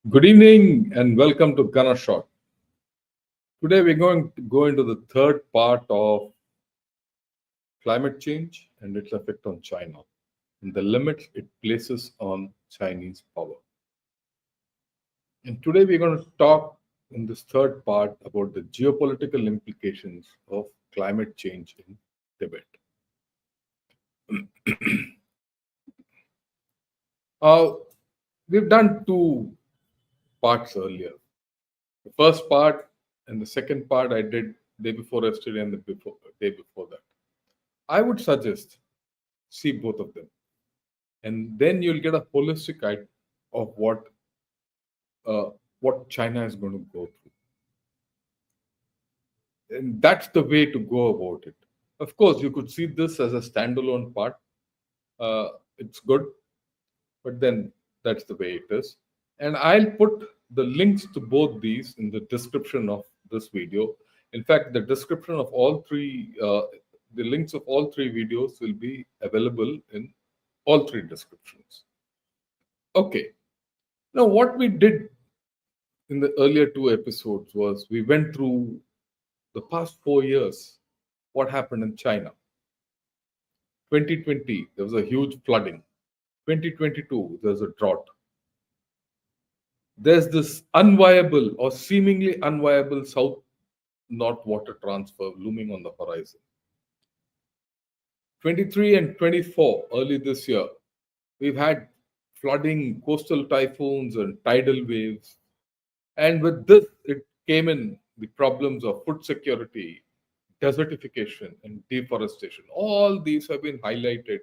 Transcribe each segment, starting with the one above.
Good evening and welcome to Gunner Shot. Today we're going to go into the third part of climate change and its effect on China and the limits it places on Chinese power. And today we're going to talk in this third part about the geopolitical implications of climate change in Tibet. uh, we've done two parts earlier. The first part and the second part I did day before yesterday and the day before that. I would suggest see both of them, and then you'll get a holistic idea of what China is going to go through, and that's the way to go about it. Of course, you could see this as a standalone part. It's good, but then that's the way it is. And I'll put the links to both these in the description of this video. In fact, the description of all three, the links of all three videos will be available in all three descriptions. Okay. Now, what we did in the earlier two episodes was we went through the past 4 years, what happened in China. 2020, there was a huge flooding. 2022, there's a drought. There's this unviable or seemingly unviable south-north water transfer looming on the horizon. 23 and 24, early this year, we've had flooding, coastal typhoons, and tidal waves. And with this, it came in the problems of food security, desertification, and deforestation. All these have been highlighted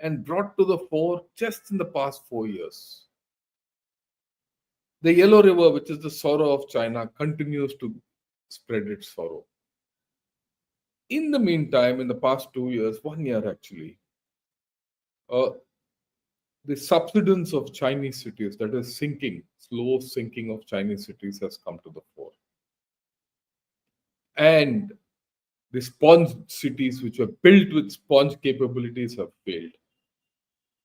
and brought to the fore just in the past 4 years. The Yellow River, which is the sorrow of China, continues to spread its sorrow. In the meantime, in the past 2 years, 1 year actually, the subsidence of Chinese cities, that is sinking, slow sinking of Chinese cities, has come to the fore. And the sponge cities, which were built with sponge capabilities, have failed.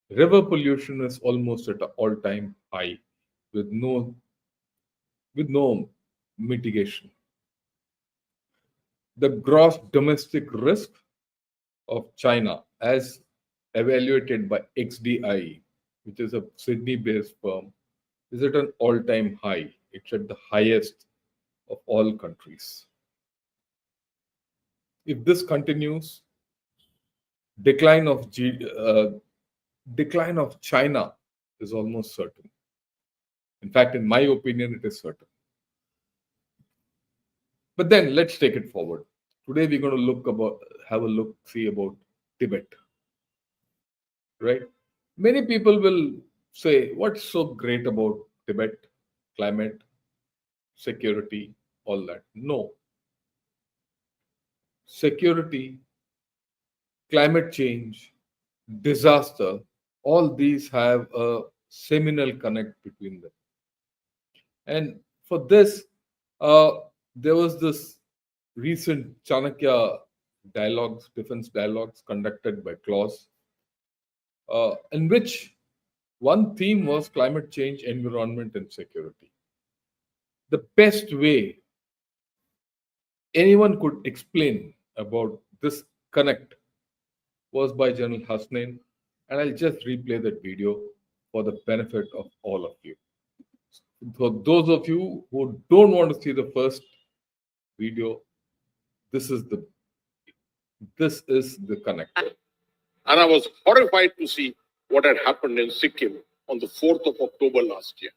River pollution is almost at an all-time high, with no mitigation. The gross domestic risk of China, as evaluated by XDI, which is a Sydney-based firm, is at an all-time high. It's at the highest of all countries. If this continues, decline of China is almost certain. In fact, in my opinion, it is certain. But then let's take it forward. Today we're going to see about Tibet. Right? Many people will say, what's so great about Tibet? Climate, security, all that. No. Security, climate change, disaster, all these have a seminal connect between them. And for this, there was this recent Chanakya defense dialogues conducted by Claus, in which one theme was climate change, environment, and security. The best way anyone could explain about this connect was by General Hasnain, and I'll just replay that video for the benefit of all of you. For those of you who don't want to see the first video, this is the connect. And I was horrified to see what had happened in Sikkim on the 4th of October last year.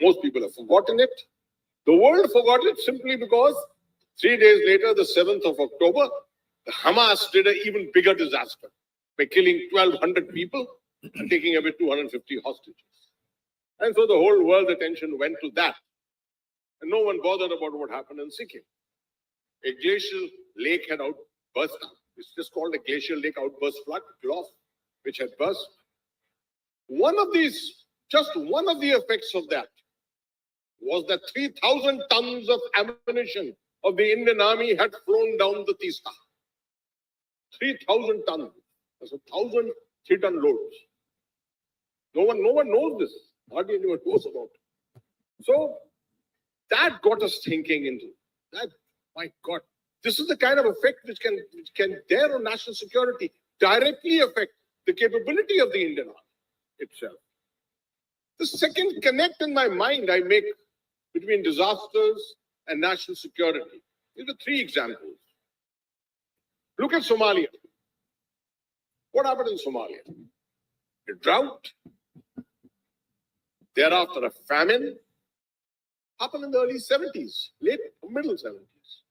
Most people have forgotten it. The world forgot it simply because 3 days later, the 7th of October, the Hamas did an even bigger disaster by killing 1,200 people and taking away 250 hostages. And so the whole world's attention went to that. And no one bothered about what happened in Sikkim. A glacial lake had outburst. It's just called a glacial lake outburst flood, GLOF, which had burst. Just one of the effects of that was that 3,000 tons of ammunition of the Indian Army had flown down the Teesta. 3,000 tons. That's 1,000 3-ton loads. No one knows this. Hardly anyone knows about it. So that got us thinking into that. My God, this is the kind of effect which can there on national security directly affect the capability of the Indian Army itself. The second connect in my mind I make between disasters and national security. These are three examples. Look at Somalia. What happened in Somalia? A drought, thereafter a famine, happened in the early 70s, late middle 70s.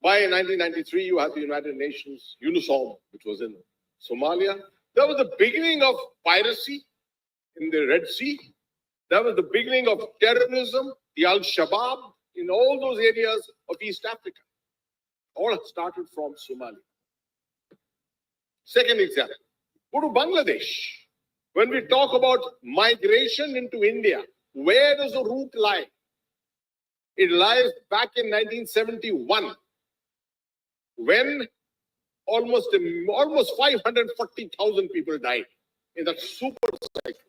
By 1993, you had the United Nations UNISOM, which was in Somalia. That was the beginning of piracy in the Red Sea. That was the beginning of terrorism, the Al-Shabaab, in all those areas of East Africa. All started from Somalia. Second example, go to Bangladesh. When we talk about migration into India, where does the route lie? It lies back in 1971, when almost 540,000 people died in that super cycle,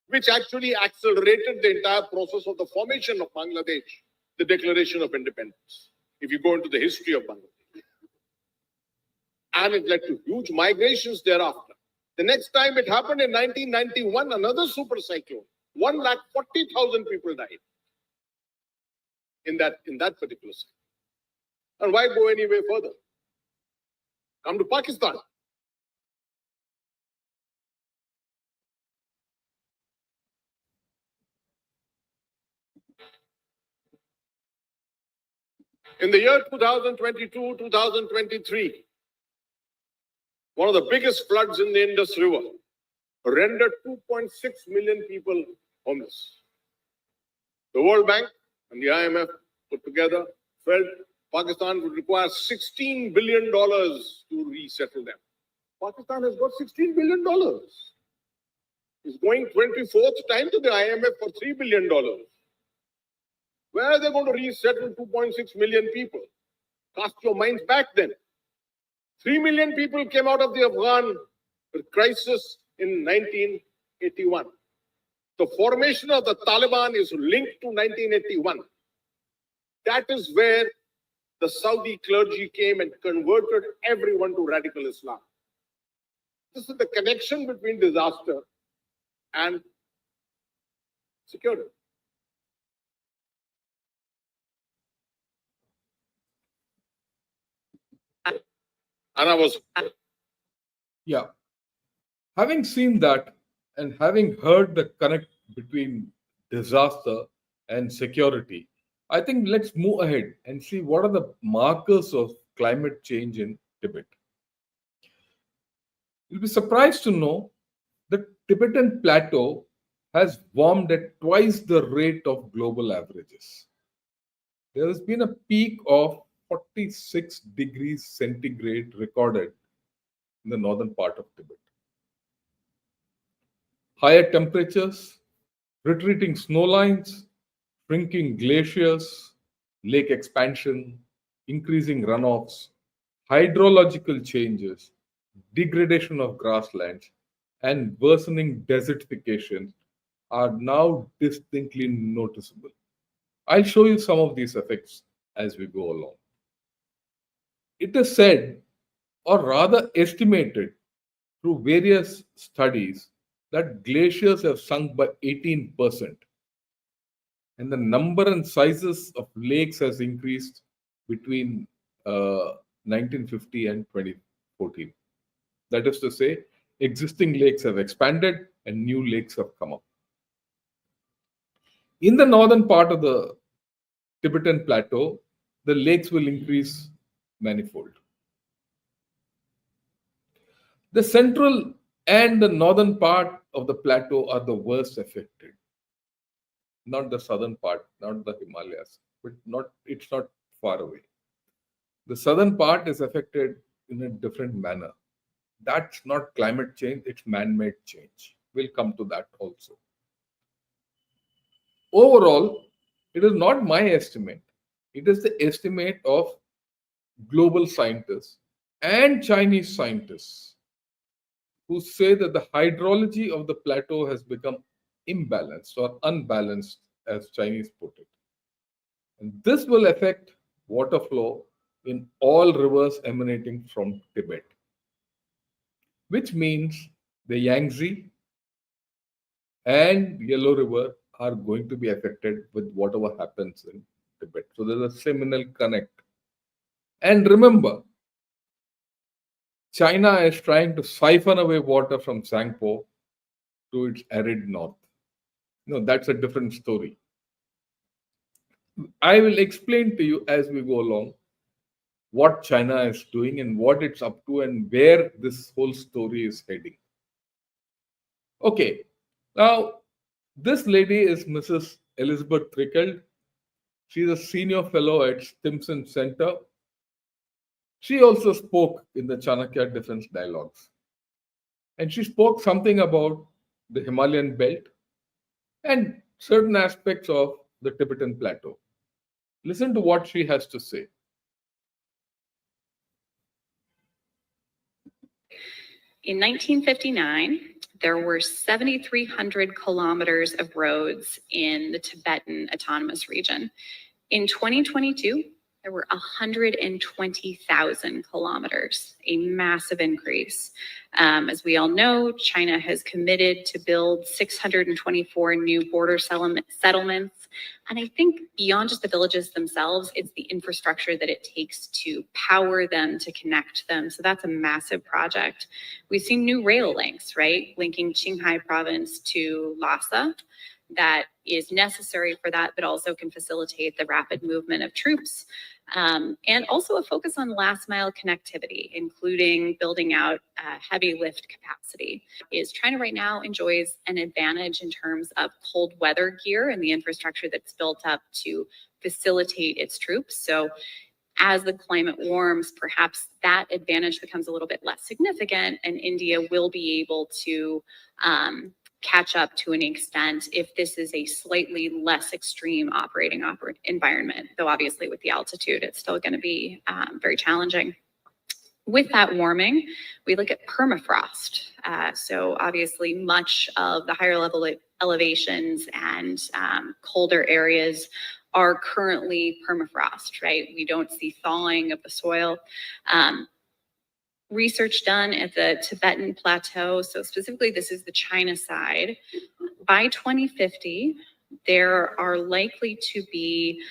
which actually accelerated the entire process of the formation of Bangladesh, the declaration of independence, if you go into the history of Bangladesh. And it led to huge migrations thereafter. The next time it happened in 1991, another super cyclone. 140,000 people died in that particular cycle. And why go any way further? Come to Pakistan. In the year 2022, 2023, one of the biggest floods in the Indus River rendered 2.6 million people homeless. The World Bank and the IMF put together felt Pakistan would require $16 billion to resettle them. Pakistan has got $16 billion. It's going 24th time to the IMF for $3 billion. Where are they going to resettle 2.6 million people? Cast your minds back then. 3 million people came out of the Afghan crisis in 1981. The formation of the Taliban is linked to 1981. That is where the Saudi clergy came and converted everyone to radical Islam. This is the connection between disaster and security. And I was... Yeah. Having seen that and having heard the connect between disaster and security, I think let's move ahead and see what are the markers of climate change in Tibet. You'll be surprised to know the Tibetan Plateau has warmed at twice the rate of global averages. There has been a peak of 46 degrees centigrade recorded in the northern part of Tibet. Higher temperatures, retreating snow lines, shrinking glaciers, lake expansion, increasing runoffs, hydrological changes, degradation of grasslands, and worsening desertification are now distinctly noticeable. I'll show you some of these effects as we go along. It is said, or rather estimated, through various studies that glaciers have sunk by 18%, and the number and sizes of lakes has increased between 1950 and 2014. That is to say, existing lakes have expanded and new lakes have come up. In the northern part of the Tibetan Plateau, the lakes will increase manifold. The central and the northern part of the plateau are the worst affected. Not the southern part, not the Himalayas, but it's not far away. The southern part is affected in a different manner. That's not climate change, it's man-made change. We'll come to that also. Overall, it is not my estimate. It is the estimate of global scientists and Chinese scientists who say that the hydrology of the plateau has become imbalanced or unbalanced, as Chinese put it. And this will affect water flow in all rivers emanating from Tibet, which means the Yangtze and Yellow River are going to be affected with whatever happens in Tibet. So there's a seminal connect. And remember, China is trying to siphon away water from Sangpo to its arid north. No, that's a different story. I will explain to you as we go along what China is doing and what it's up to and where this whole story is heading. Okay, now this lady is Mrs. Elizabeth Trickle. She's a senior fellow at Stimson Center. She also spoke in the Chanakya Defense Dialogues. And she spoke something about the Himalayan belt and certain aspects of the Tibetan Plateau. Listen to what she has to say. In 1959, there were 7,300 kilometers of roads in the Tibetan Autonomous Region. In 2022, there were 120,000 kilometers, a massive increase. As we all know, China has committed to build 624 new border settlements. And I think beyond just the villages themselves, it's the infrastructure that it takes to power them, to connect them. So that's a massive project. We've seen new rail links, right? Linking Qinghai province to Lhasa. That is necessary for that, but also can facilitate the rapid movement of troops. And also a focus on last mile connectivity, including building out heavy lift capacity. China right now enjoys an advantage in terms of cold weather gear and the infrastructure that's built up to facilitate its troops. So as the climate warms, perhaps that advantage becomes a little bit less significant, and India will be able to catch up to an extent if this is a slightly less extreme operating environment, though obviously with the altitude, it's still going to be very challenging. With that warming, we look at permafrost. So obviously much of the higher level elevations and colder areas are currently permafrost, right? We don't see thawing of the soil. Research done at the Tibetan Plateau, so specifically this is the China side, by 2050, there are likely to be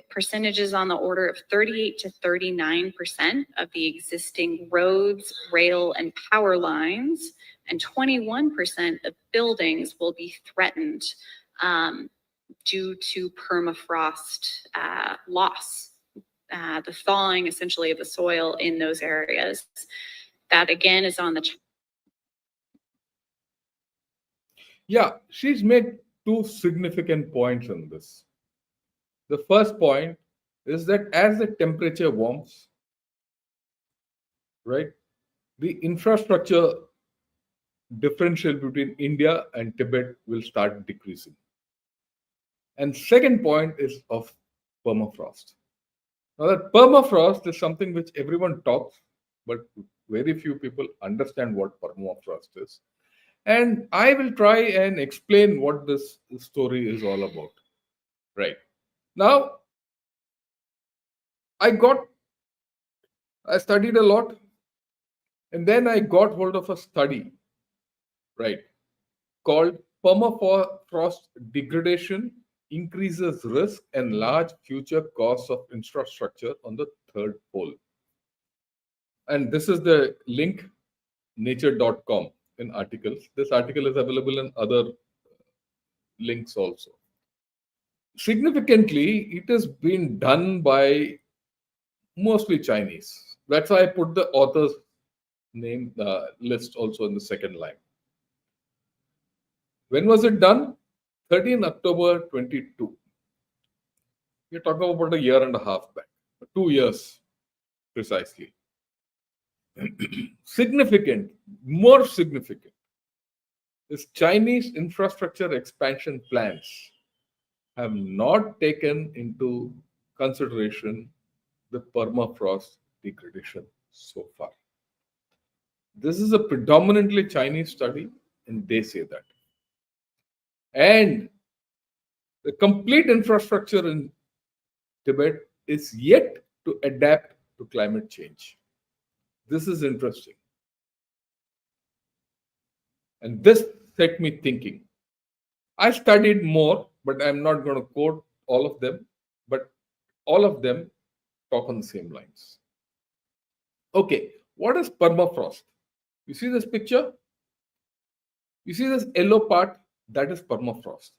percentages on the order of 38 to 39% of the existing roads, rail, and power lines, and 21% of buildings will be threatened due to permafrost loss. The thawing essentially of the soil in those areas. That again is on the. Yeah, she's made two significant points on this. The first point is that as the temperature warms, right, the infrastructure differential between India and Tibet will start decreasing. And second point is of permafrost. Now, that permafrost is something which everyone talks, but very few people understand what permafrost is. And I will try and explain what this story is all about. Right. Now, I studied a lot, and then I got hold of a study, right, called Permafrost Degradation Increases Risk and Large Future Costs of Infrastructure on the Third Pole. And this is the link, nature.com, in articles. This article is available in other links also. Significantly, it has been done by mostly Chinese. That's why I put the author's name list also in the second line. When was it done? 13 October 22. We're talking about a year and a half back, 2 years precisely. Significant, more significant, is Chinese infrastructure expansion plans have not taken into consideration the permafrost degradation so far. This is a predominantly Chinese study, and they say that. And the complete infrastructure in Tibet is yet to adapt to climate change. This is interesting. And this set me thinking. I studied more, but I'm not going to quote all of them, but all of them talk on the same lines. Okay, what is permafrost? You see this picture? You see this yellow part? That is permafrost.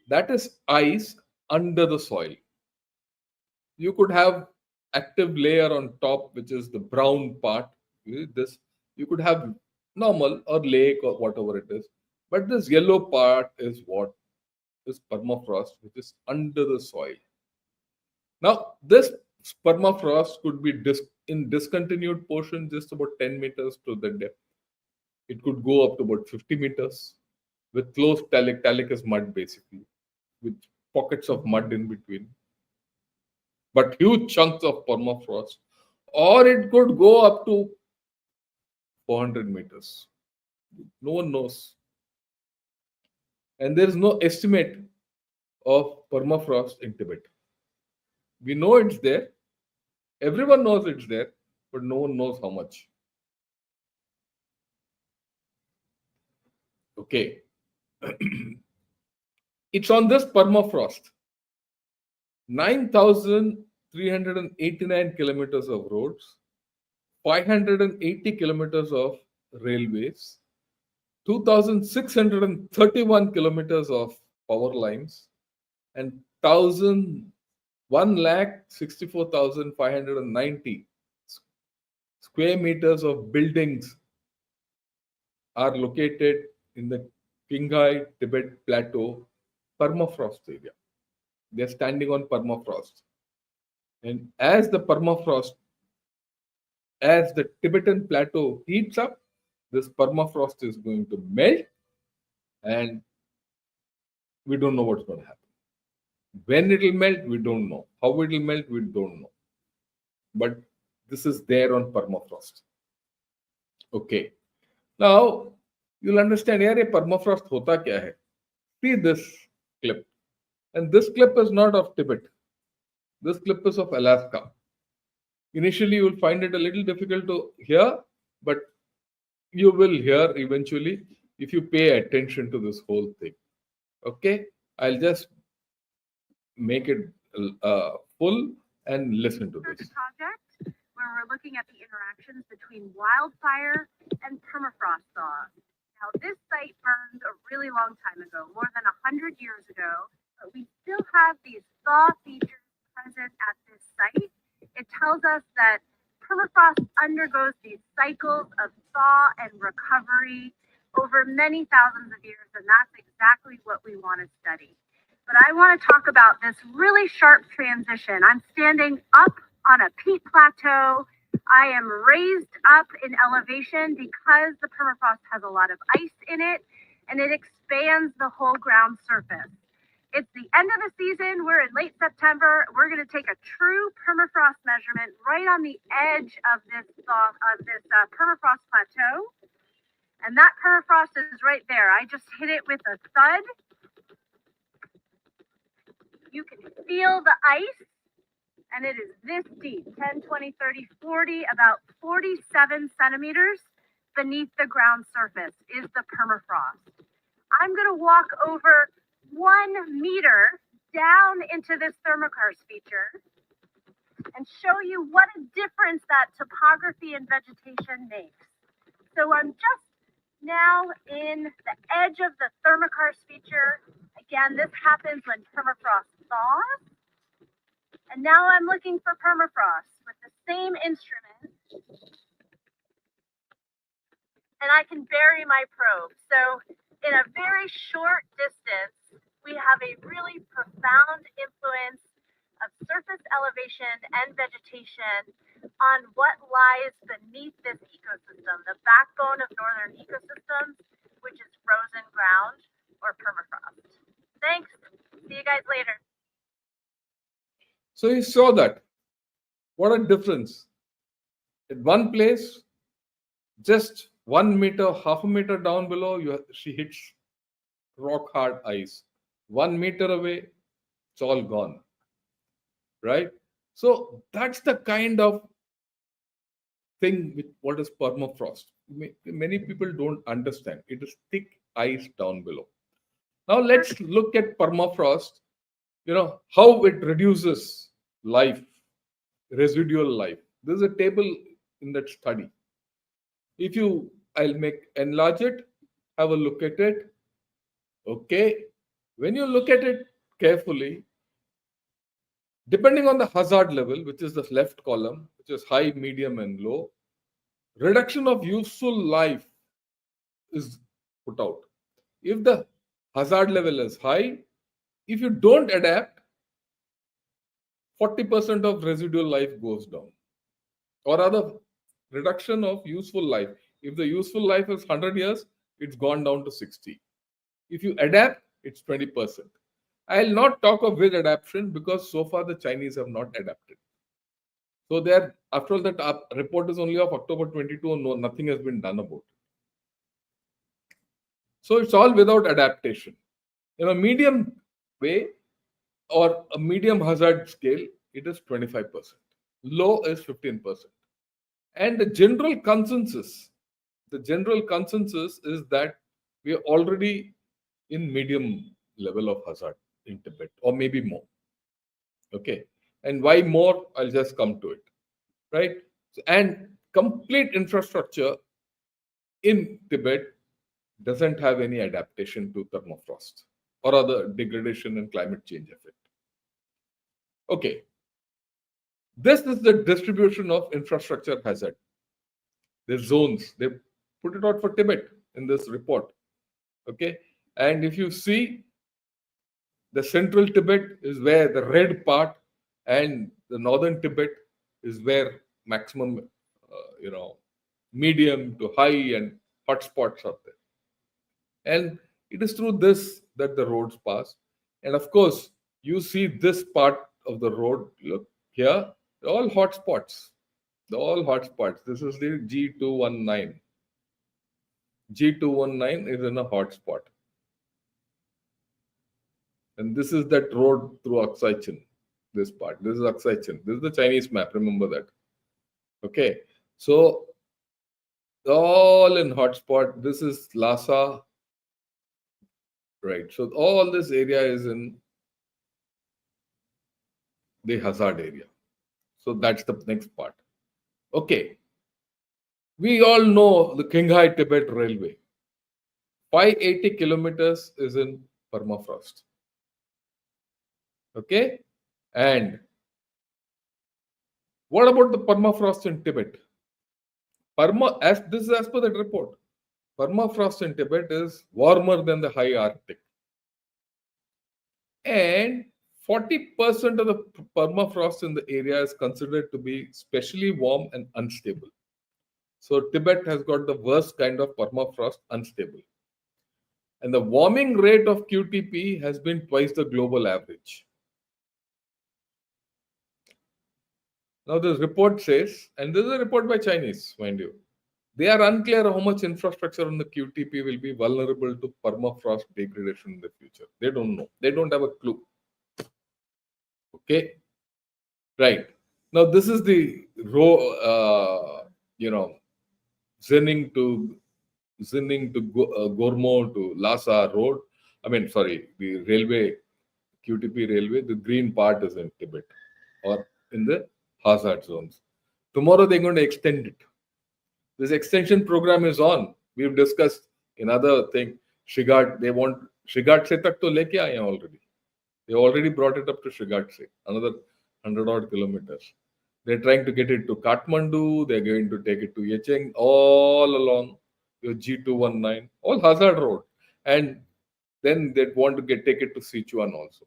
That is ice under the soil. You could have active layer on top, which is the brown part. This you could have normal or lake or whatever it is, but this yellow part is what is permafrost, which is under the soil. Now, this permafrost could be in discontinued portion just about 10 meters to the depth. It could go up to about 50 meters with close talc. Talc is mud basically, with pockets of mud in between. But huge chunks of permafrost, or it could go up to 400 meters. No one knows. And there is no estimate of permafrost in Tibet. We know it's there. Everyone knows it's there, but no one knows how much. Okay. It's on this permafrost. 9,389 kilometers of roads, 580 kilometers of railways, 2,631 kilometers of power lines, and 1,64,590 square meters of buildings are located in the Qinghai Tibet Plateau permafrost area. They are standing on permafrost. And as the Tibetan Plateau heats up, this permafrost is going to melt, and we don't know what's going to happen. When it will melt, we don't know. How it will melt, we don't know. But this is there on permafrost. Okay. Now, you'll understand, yaar, ye permafrost hota kya hai? See this clip. And this clip is not of Tibet. This clip is of Alaska. Initially, you will find it a little difficult to hear, but you will hear eventually if you pay attention to this whole thing. Okay? I'll just make it full and listen to this. Project where we're looking at the interactions between wildfire and permafrost thaw. Now, this site burned a really long time ago, more than 100 years ago, but we still have these thaw features present at this site. It tells us that permafrost undergoes these cycles of thaw and recovery over many thousands of years, and that's exactly what we want to study. But I want to talk about this really sharp transition. I'm standing up on a peat plateau. I am raised up in elevation because the permafrost has a lot of ice in it, and it expands the whole ground surface. It's the end of the season. We're in late September. We're going to take a true permafrost measurement right on the edge of this permafrost plateau. And that permafrost is right there. I just hit it with a thud. You can feel the ice, and it is this deep, 10, 20, 30, 40, about 47 centimeters beneath the ground surface is the permafrost. I'm going to walk over 1 meter down into this thermokarst feature and show you what a difference that topography and vegetation makes. So I'm just now in the edge of the thermokarst feature. Again, this happens when permafrost thaws. And now I'm looking for permafrost with the same instrument. And I can bury my probe. So in a very short distance, we have a really profound influence of surface elevation and vegetation on what lies beneath this ecosystem, the backbone of northern ecosystems, which is frozen ground or permafrost. Thanks. See you guys later. So you saw that. What a difference. At one place, just 1 meter, half a meter down below, she hits rock hard ice. 1 meter away, it's all gone, right? So that's the kind of thing with what is permafrost. Many people don't understand. It is thick ice down below. Now let's look at permafrost, how it reduces life, residual life. There's a table in that study. If you, I'll enlarge it, have a look at it. Okay. When you look at it carefully, depending on the hazard level, which is the left column, which is high, medium, and low, reduction of useful life is put out. If the hazard level is high, if you don't adapt, 40% of residual life goes down. Or rather, reduction of useful life. If the useful life is 100 years, it's gone down to 60. If you adapt, it's 20%. I'll not talk of with adaptation because so far the Chinese have not adapted. So they're, after all, that report is only of October 22 and nothing has been done about it. So it's all without adaptation. In a medium way or a medium hazard scale, it is 25%. Low is 15%. And the general consensus is that we are already in medium level of hazard in Tibet, or maybe more. Okay. And why more? I'll just come to it. Right. And complete infrastructure in Tibet doesn't have any adaptation to permafrost or other degradation and climate change effect. Okay. This is the distribution of infrastructure hazard. The zones, they put it out for Tibet in this report. Okay. And if you see, the central Tibet is where the red part, and the northern Tibet is where maximum, medium to high and hot spots are there. And it is through this that the roads pass. And of course, you see this part of the road, look here, all hot spots. All hot spots. This is the G219. G219 is in a hot spot. And this is that road through Aksai Chin. This part. This is Aksai Chin. This is the Chinese map. Remember that. Okay. So, all in hotspot. This is Lhasa. Right. So, all this area is in the hazard area. So, that's the next part. Okay. We all know the Qinghai Tibet Railway. 580 kilometers is in permafrost. Okay. And what about the permafrost in Tibet? This is as per that report. Permafrost in Tibet is warmer than the high Arctic. And 40% of the permafrost in the area is considered to be especially warm and unstable. So Tibet has got the worst kind of permafrost, unstable. And the warming rate of QTP has been twice the global average. Now this report says, and this is a report by Chinese, mind you, they are unclear how much infrastructure on the QTP will be vulnerable to permafrost degradation in the future. They don't know. They don't have a clue. Okay. Right. Now this is the Zinning to Gormo to Lhasa road. The railway, QTP railway, the green part is in Tibet or in the hazard zones. Tomorrow they're going to extend it. This extension program is on. We've discussed another thing. Shigat, they want Shigat se tak to leke aaye already. They already brought it up to Shigat se, another 100 odd kilometers. They're trying to get it to Kathmandu. They're going to take it to Yecheng, all along your G219, all hazard road. And then they want to take it to Sichuan also.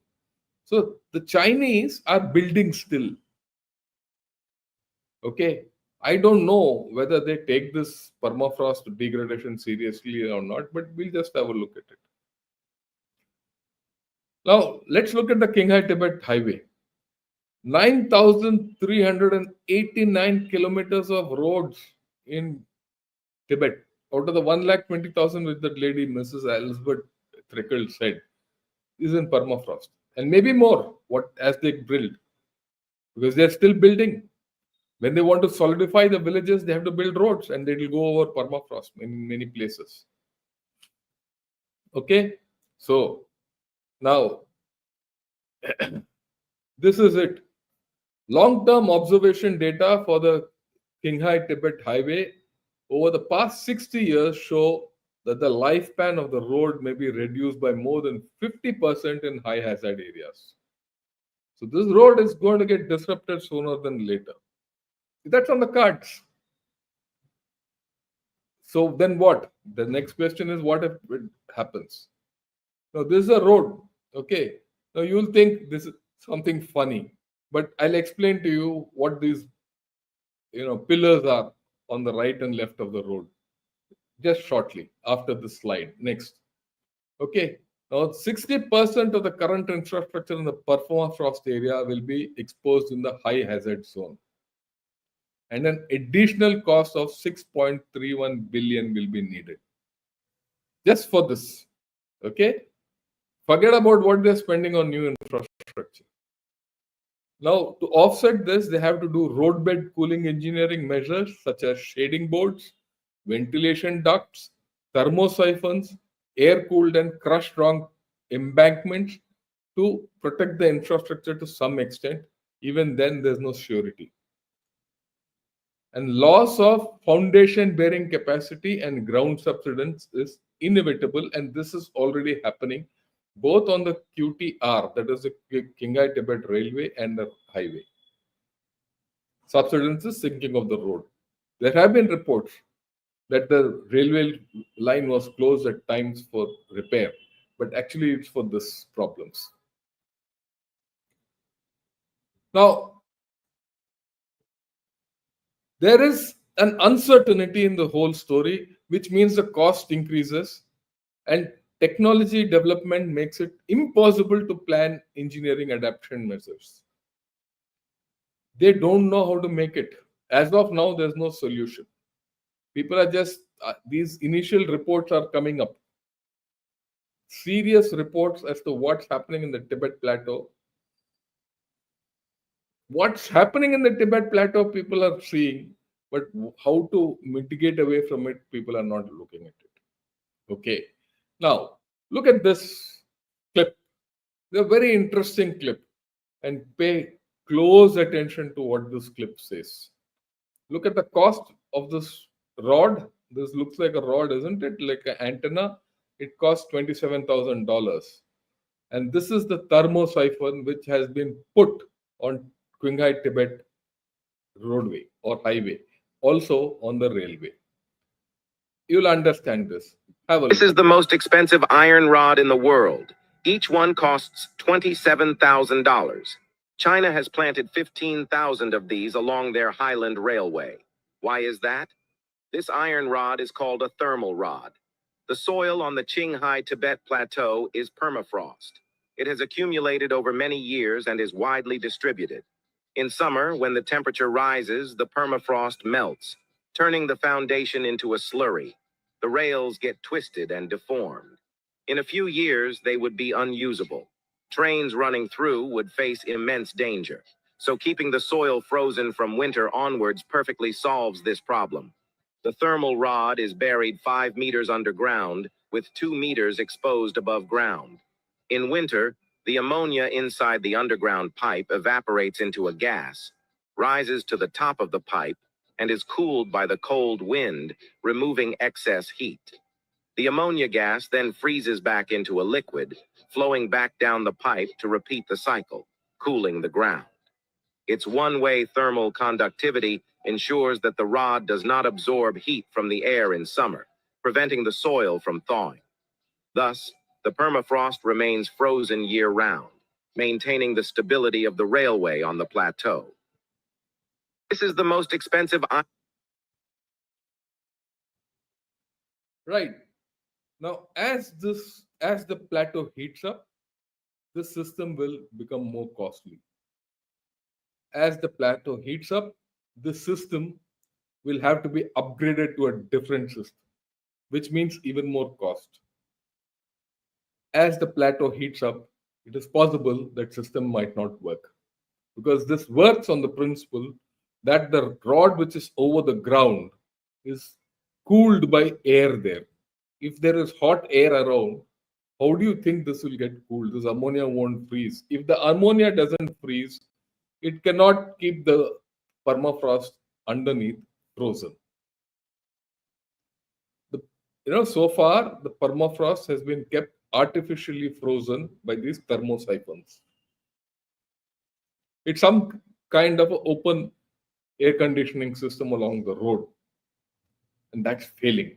So the Chinese are building still. Okay. I don't know whether they take this permafrost degradation seriously or not, but we'll just have a look at it. Now, let's look at the Qinghai Tibet Highway. 9,389 kilometers of roads in Tibet. Out of the 1,20,000 which that lady, Mrs. Elizabeth Threkel said, is in permafrost, and maybe more. What as they build, because they're still building. When they want to solidify the villages, they have to build roads, and they will go over permafrost in many places. Okay, so now this is it. Long-term observation data for the Qinghai-Tibet highway over the past 60 years show that the lifespan of the road may be reduced by more than 50% in high hazard areas. So this road is going to get disrupted sooner than later. That's on the cards. So then what? The next question is, what if it happens? Now this is a road. Okay. Now you'll think this is something funny, but I'll explain to you what these pillars are on the right and left of the road just shortly after this slide. Next. Okay. Now 60% of the current infrastructure in the permafrost area will be exposed in the high hazard zone. And an additional cost of 6.31 billion will be needed just for this. Okay. Forget about what they're spending on new infrastructure. Now, to offset this, they have to do roadbed cooling engineering measures such as shading boards, ventilation ducts, thermosiphons, air-cooled and crushed-rock embankments to protect the infrastructure to some extent. Even then, there's no surety. And loss of foundation-bearing capacity and ground subsidence is inevitable, and this is already happening both on the QTR, that is the Qinghai Tibet Railway, and the highway. Subsidence is sinking of the road. There have been reports that the railway line was closed at times for repair, but actually it's for this problems. Now, there is an uncertainty in the whole story, which means the cost increases and technology development makes it impossible to plan engineering adaptation measures. They don't know how to make it. As of now, there's no solution. People are just, these initial reports are coming up. Serious reports as to what's happening in the Tibet Plateau. What's happening in the Tibet Plateau, people are seeing, but how to mitigate away from it, people are not looking at it. Okay. Now, look at this clip. It's a very interesting clip, and pay close attention to what this clip says. Look at the cost of this rod. This looks like a rod, isn't it? Like an antenna. It costs $27,000. And this is the thermosiphon which has been put on Qinghai Tibet roadway or highway, also on the railway. You'll understand this. This is the most expensive iron rod in the world. Each one costs $27,000. China has planted 15,000 of these along their Highland Railway. Why is that? This iron rod is called a thermal rod. The soil on the Qinghai Tibet Plateau is permafrost. It has accumulated over many years and is widely distributed. In summer, when the temperature rises, the permafrost melts, turning the foundation into a slurry. The rails get twisted and deformed. In a few years, they would be unusable. Trains running through would face immense danger. So keeping the soil frozen from winter onwards perfectly solves this problem. The thermal rod is buried 5 meters underground, with 2 meters exposed above ground. In winter, the ammonia inside the underground pipe evaporates into a gas, rises to the top of the pipe, and is cooled by the cold wind, removing excess heat. The ammonia gas then freezes back into a liquid, flowing back down the pipe to repeat the cycle, cooling the ground. Its one-way thermal conductivity ensures that the rod does not absorb heat from the air in summer, preventing the soil from thawing. Thus, the permafrost remains frozen year-round, maintaining the stability of the railway on the plateau. This is the most expensive. Right. Now, as the plateau heats up, this system will become more costly. As the plateau heats up, the system will have to be upgraded to a different system, which means even more cost. as the plateau heats up, it is possible that system might not work, because this works on the principle that the rod which is over the ground is cooled by air there. If there is hot air around, how do you think this will get cooled? This ammonia won't freeze. If the ammonia doesn't freeze, it cannot keep the permafrost underneath frozen. So far the permafrost has been kept artificially frozen by these thermosiphons. It's some kind of an open air conditioning system along the road, and that's failing.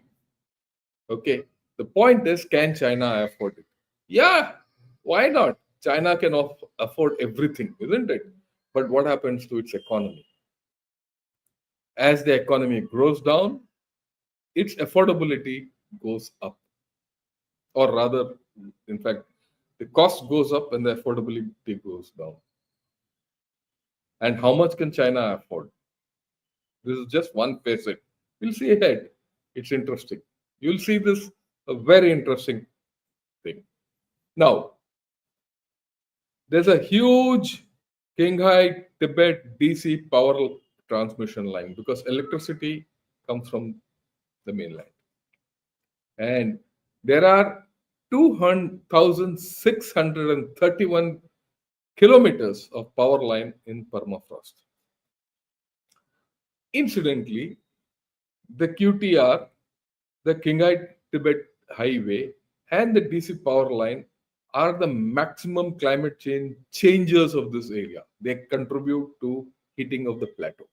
Okay, the point is, can China afford it? Yeah, why not? China can afford everything, isn't it? But what happens to its economy? As the economy grows down, its affordability goes up. Or rather, in fact, the cost goes up and the affordability goes down. And how much can China afford? This is just one facet. We'll see ahead. It's interesting. You'll see this a very interesting thing. Now, there's a huge Qinghai Tibet DC power transmission line, because electricity comes from the mainland. And there are 2,631 kilometers of power line in permafrost. Incidentally, the QTR, the Qinghai Tibet Highway, and the DC power line are the maximum climate change changers of this area. They contribute to heating of the plateau.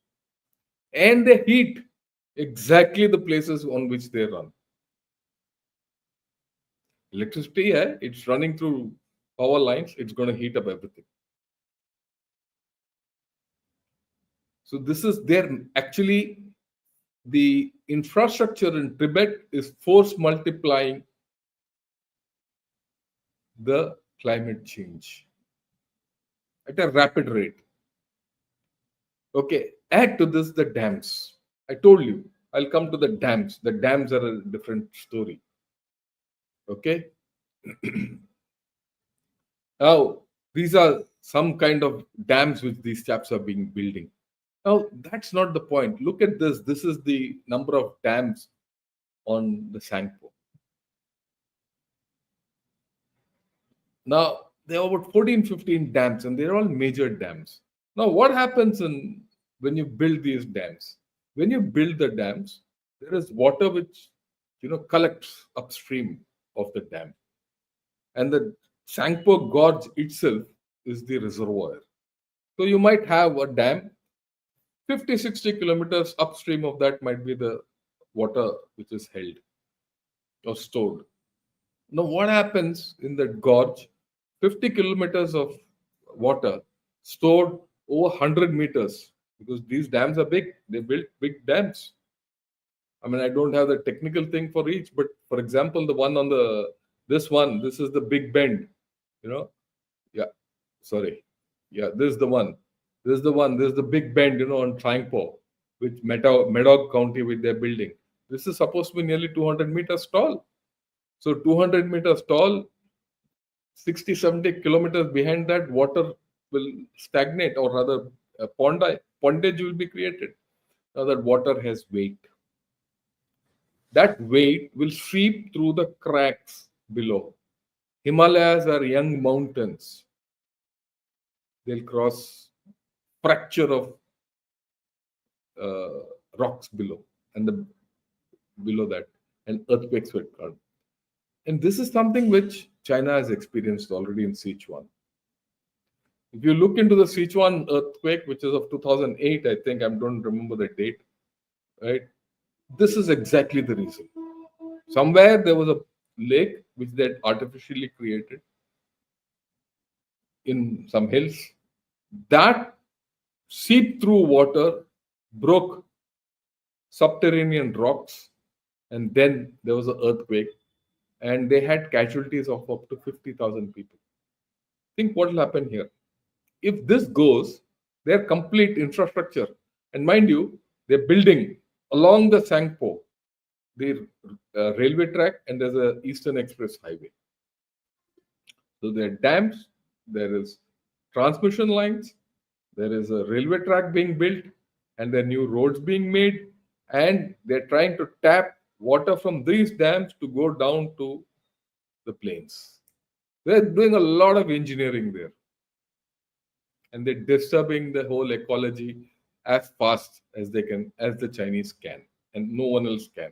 And they heat exactly the places on which they run. Electricity, it's running through power lines, it's going to heat up everything. So this is there. Actually, the infrastructure in Tibet is force multiplying the climate change at a rapid rate. Okay, add to this the dams. I told you, I'll come to the dams. The dams are a different story. Okay. Now, these are some kind of dams which these chaps are being building. Now, that's not the point. Look at this. This is the number of dams on the Shankar. Now, there are about 14, 15 dams, and they're all major dams. Now, what happens when you build these dams? When you build the dams, there is water which collects upstream of the dam. And the Shankar Gorge itself is the reservoir. So you might have a dam, 50, 60 kilometers upstream of that might be the water which is held or stored. Now, what happens in that gorge? 50 kilometers of water stored over 100 meters, because these dams are big. They built big dams. I mean, I don't have the technical thing for each, but for example, the one on this is the Big Bend, this is the one. This is the Big Bend, on Triangpo, which Medoc County, with their building. This is supposed to be nearly 200 meters tall. So 200 meters tall, 60, 70 kilometers behind that, water will stagnate, or rather pondage will be created. Now that water has weight. That weight will seep through the cracks below. Himalayas are young mountains. They'll cross fracture of rocks below, and below that, and earthquakes will come. And this is something which China has experienced already in Sichuan. If you look into the Sichuan earthquake, which is of 2008, I think, I don't remember the date, right? This is exactly the reason. Somewhere there was a lake which they had artificially created in some hills. That seeped through water, broke subterranean rocks, and then there was an earthquake, and they had casualties of up to 50,000 people. Think what will happen here. If this goes, their complete infrastructure, and mind you, they're building along the Sangpo, the railway track, and there's a Eastern Express highway. So there are dams, there is transmission lines, there is a railway track being built, and there are new roads being made, and they're trying to tap water from these dams to go down to the plains. They're doing a lot of engineering there, and they're disturbing the whole ecology as fast as they can, as the Chinese can, and no one else can.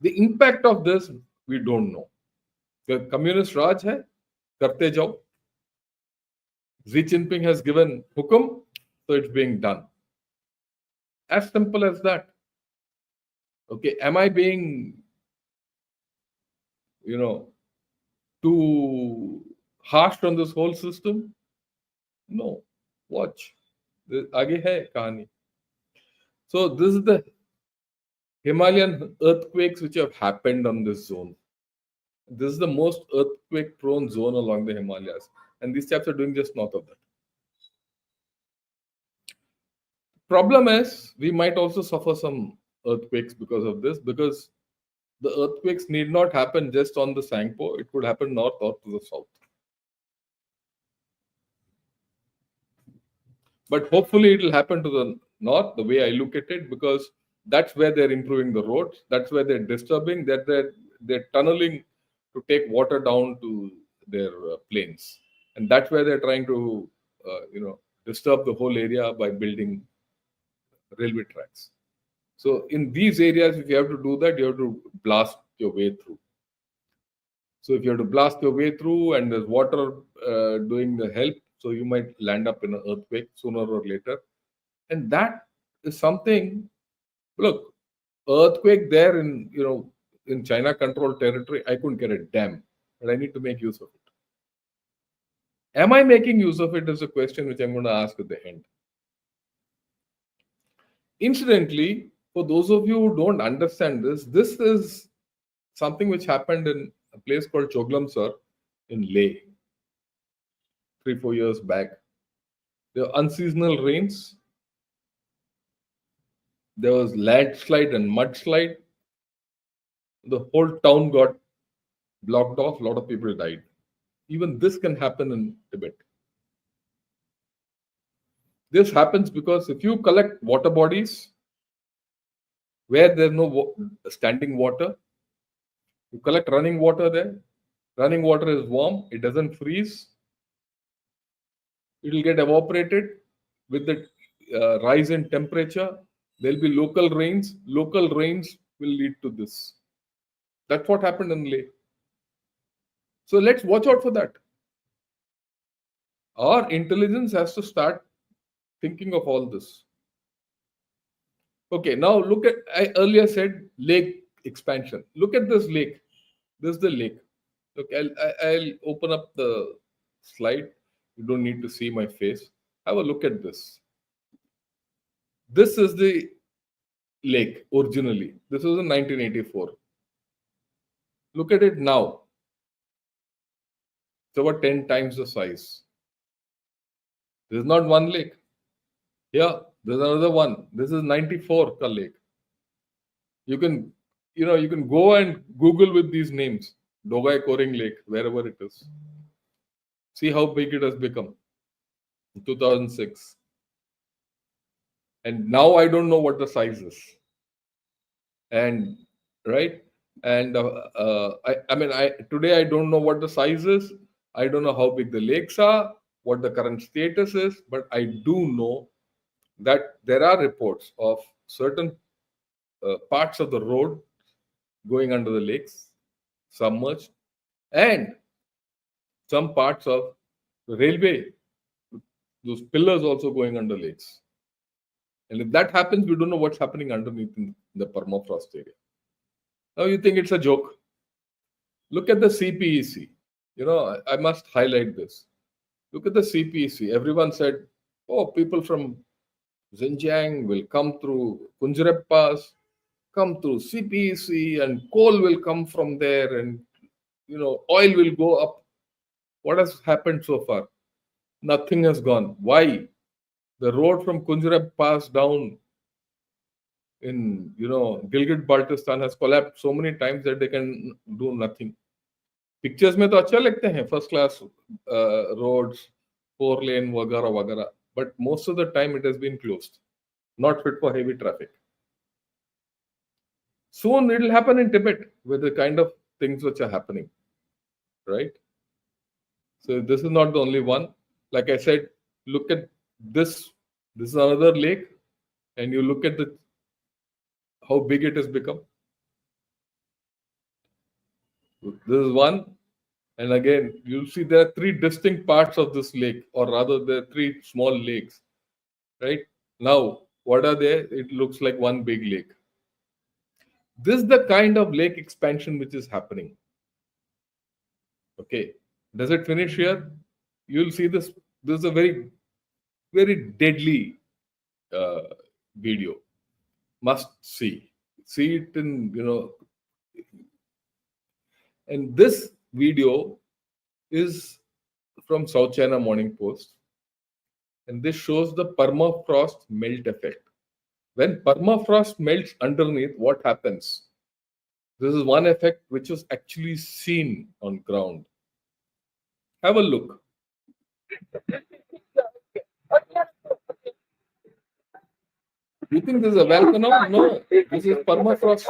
The impact of this, we don't know. The communist Raj hai, karte jao. Xi Jinping has given hukum, so it's being done. As simple as that. Okay, am I being, too harsh on this whole system? No. Watch. Aage hai kahani. So this is the Himalayan earthquakes which have happened on this zone. This is the most earthquake-prone zone along the Himalayas, and these chaps are doing just north of that. Problem is, we might also suffer some earthquakes because of this, because the earthquakes need not happen just on the Sangpo. It could happen north or to the south. But hopefully it will happen to the north, the way I look at it, because that's where they're improving the roads. That's where they're disturbing, that they're tunneling to take water down to their plains. And that's where they're trying to, disturb the whole area by building railway tracks. So in these areas, if you have to do that, you have to blast your way through. So if you have to blast your way through and there's water doing the help, so you might land up in an earthquake sooner or later. And that is something, look, earthquake there in China controlled territory, I couldn't get a dam, but I need to make use of it. Am I making use of it is a question which I'm going to ask at the end. Incidentally, for those of you who don't understand this is something which happened in a place called Choglamsar in Leh 3-4 years back. There were unseasonal rains. There was landslide and mudslide. The whole town got blocked off. A lot of people died. Even this can happen in Tibet. This happens because if you collect water bodies where there's no standing water, you collect running water there. Running water is warm. It doesn't freeze. It will get evaporated with the rise in temperature. There will be local rains. Local rains will lead to this. That's what happened in Leh. So let's watch out for that. Our intelligence has to start thinking of all this. Okay, now look at, I earlier said lake expansion. Look at this lake. This is the lake. Okay, I'll open up the slide. You don't need to see my face. Have a look at this. This is the lake originally. This was in 1984. Look at it now. It's about 10 times the size. This is not one lake. Here, there's another one. This is 94 ka lake. You can go and Google with these names. Dogai Koring Lake, wherever it is. See how big it has become in 2006. And now I don't know what the size is. And right. And today I don't know what the size is. I don't know how big the lakes are, what the current status is, but I do know that there are reports of certain parts of the road going under the lakes, submerged, and some parts of the railway, those pillars also going under lakes. And if that happens, we don't know what's happening underneath in the permafrost area. Now you think it's a joke. Look at the CPEC. I must highlight this. Look at the CPEC. Everyone said, oh, people from Xinjiang will come through Kunjareb Pass, come through CPEC, and coal will come from there, and oil will go up. What has happened so far? Nothing has gone. Why? The road from Kunjareb Pass down in Gilgit Baltistan has collapsed so many times that they can do nothing. Pictures में तो अच्छा लगते हैं, first class roads, 4 lane वगैरह वगैरह, but most of the time it has been closed, not fit for heavy traffic. Soon it will happen in Tibet with the kind of things which are happening, right? So this is not the only one. Like I said, look at this. This is another lake, and you look at the how big it has become. This is one, and again you'll see there are 3 distinct parts of this lake, or rather there are 3 small lakes, right? Now, what are they? It looks like one big lake. This is the kind of lake expansion which is happening. Okay, does it finish here? You'll see this. This is a very, very deadly video. Must see. See it in, and this video is from South China Morning Post, and this shows the permafrost melt effect. When permafrost melts underneath, what happens? This is one effect which was actually seen on ground. Have a look. You think this is a volcano? No, this is permafrost.